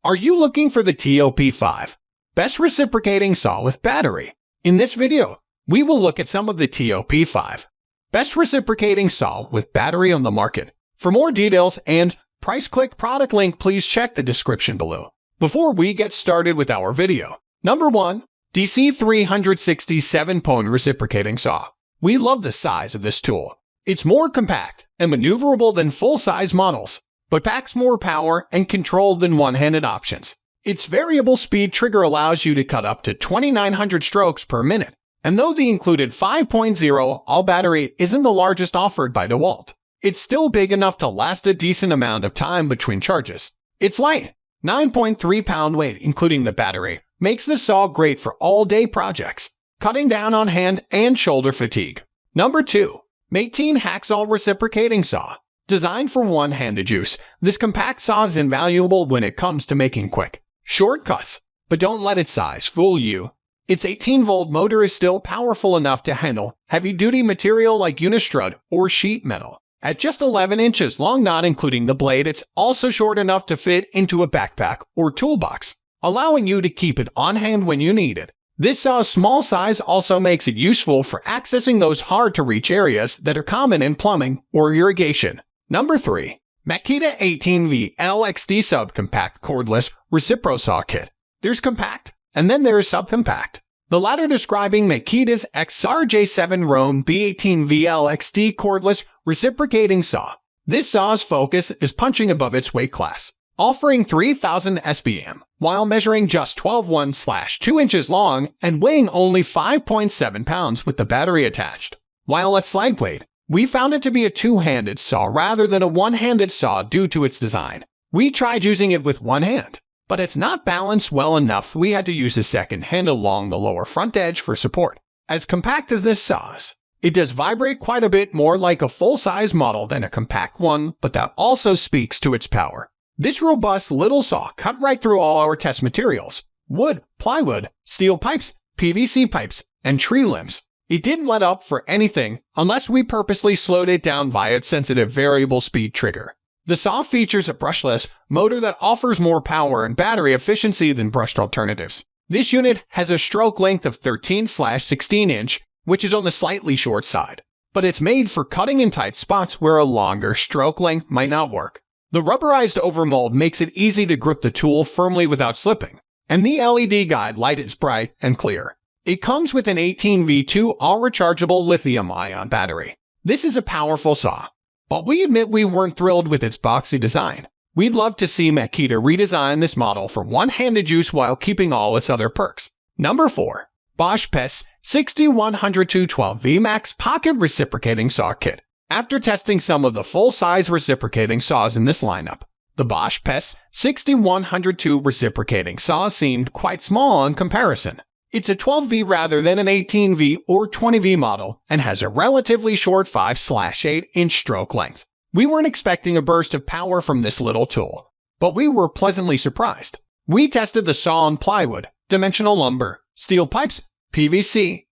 Are you looking for the TOP5 Best Reciprocating Saw with Battery? In this video, we will look at some of the TOP5 Best Reciprocating Saw with Battery on the market. For more details and price-click product link, please check the description below. Before we get started with our video, number 1. DC367P1 Reciprocating Saw. We love the size of this tool. It's more compact and maneuverable than full-size models, but packs more power and control than one-handed options. Its variable speed trigger allows you to cut up to 2,900 strokes per minute, and though the included 5.0 all battery isn't the largest offered by DeWalt, it's still big enough to last a decent amount of time between charges. It's light, 9.3 pound weight including the battery, makes the saw great for all-day projects, cutting down on hand and shoulder fatigue. Number 2. M18 Hackzall Reciprocating Saw. Designed for one-handed use, this compact saw is invaluable when it comes to making quick, short cuts, but don't let its size fool you. Its 18-volt motor is still powerful enough to handle heavy-duty material like unistrut or sheet metal. At just 11 inches long, not including the blade, it's also short enough to fit into a backpack or toolbox, allowing you to keep it on hand when you need it. This saw's small size also makes it useful for accessing those hard-to-reach areas that are common in plumbing or irrigation. Number 3. Makita 18V LXD Subcompact Cordless Recipro Saw Kit. There's compact, and then there's subcompact. The latter describing Makita's XRJ7 Roam B18V LXD Cordless Reciprocating Saw. This saw's focus is punching above its weight class, offering 3,000 SPM, while measuring just 12.1/2 inches long and weighing only 5.7 pounds with the battery attached. While it's lightweight, we found it to be a two-handed saw rather than a one-handed saw due to its design. We tried using it with one hand, but it's not balanced well enough. We had to use a second hand along the lower front edge for support. As compact as this saw is, it does vibrate quite a bit more like a full-size model than a compact one, but that also speaks to its power. This robust little saw cut right through all our test materials: wood, plywood, steel pipes, PVC pipes, and tree limbs. It didn't let up for anything unless we purposely slowed it down via its sensitive variable speed trigger. The saw features a brushless motor that offers more power and battery efficiency than brushed alternatives. This unit has a stroke length of 13/16 inch, which is on the slightly short side, but it's made for cutting in tight spots where a longer stroke length might not work. The rubberized overmold makes it easy to grip the tool firmly without slipping, and the LED guide light is bright and clear. It comes with an 18V2 all-rechargeable lithium-ion battery. This is a powerful saw, but we admit we weren't thrilled with its boxy design. We'd love to see Makita redesign this model for one-handed use while keeping all its other perks. Number 4. Bosch PES 6100-212V Max Pocket Reciprocating Saw Kit. After testing some of the full-size reciprocating saws in this lineup, the Bosch PES 6100-2 Reciprocating Saw seemed quite small in comparison. It's a 12V rather than an 18V or 20V model and has a relatively short 5/8 inch stroke length. We weren't expecting a burst of power from this little tool, but we were pleasantly surprised. We tested the saw on plywood, dimensional lumber, steel pipes, PVC,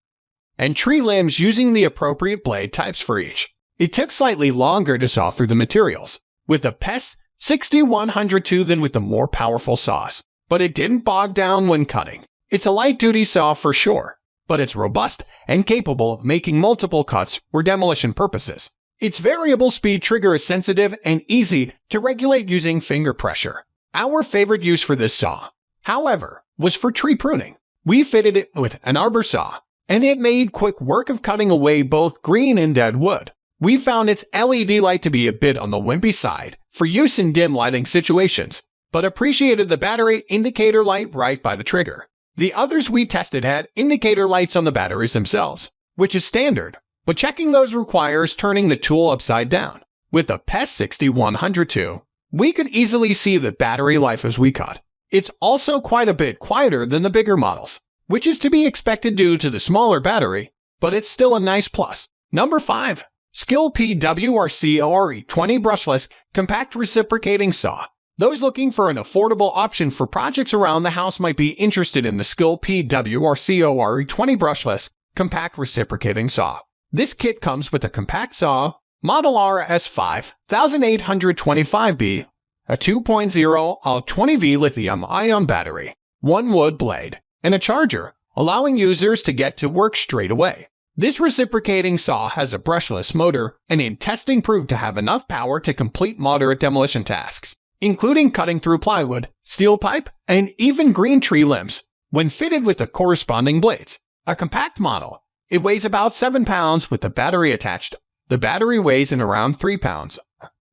and tree limbs using the appropriate blade types for each. It took slightly longer to saw through the materials with the PES 6100-2 than with the more powerful saws, but it didn't bog down when cutting. It's a light-duty saw for sure, but it's robust and capable of making multiple cuts for demolition purposes. Its variable speed trigger is sensitive and easy to regulate using finger pressure. Our favorite use for this saw, however, was for tree pruning. We fitted it with an arbor saw, and it made quick work of cutting away both green and dead wood. We found its LED light to be a bit on the wimpy side for use in dim lighting situations, but appreciated the battery indicator light right by the trigger. The others we tested had indicator lights on the batteries themselves, which is standard, but checking those requires turning the tool upside down. With the PES 6100-2, we could easily see the battery life as we cut. It's also quite a bit quieter than the bigger models, which is to be expected due to the smaller battery, but it's still a nice plus. Number 5. Skil PWRCORE 20 Brushless Compact Reciprocating Saw. Those looking for an affordable option for projects around the house might be interested in the Skil PWRCORE 20 Brushless Compact Reciprocating Saw. This kit comes with a compact saw, model RS5825B, a 2.0 20V lithium-ion battery, one wood blade, and a charger, allowing users to get to work straight away. This reciprocating saw has a brushless motor and in testing proved to have enough power to complete moderate demolition tasks, including cutting through plywood, steel pipe, and even green tree limbs, when fitted with the corresponding blades. A compact model, it weighs about 7 pounds with the battery attached. The battery weighs in around 3 pounds,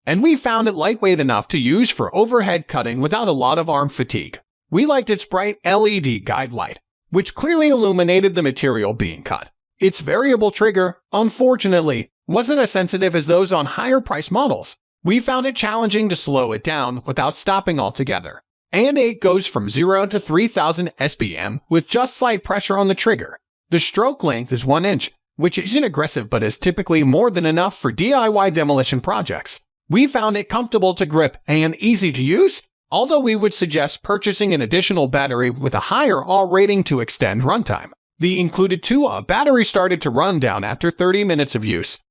and we found it lightweight enough to use for overhead cutting without a lot of arm fatigue. We liked its bright LED guide light, which clearly illuminated the material being cut. Its variable trigger, unfortunately, wasn't as sensitive as those on higher-priced models. We found it challenging to slow it down without stopping altogether. And it goes from 0 to 3000 SPM with just slight pressure on the trigger. The stroke length is 1 inch, which isn't aggressive but is typically more than enough for DIY demolition projects. We found it comfortable to grip and easy to use, although we would suggest purchasing an additional battery with a higher AW rating to extend runtime. The included 2 battery started to run down after 30 minutes of use,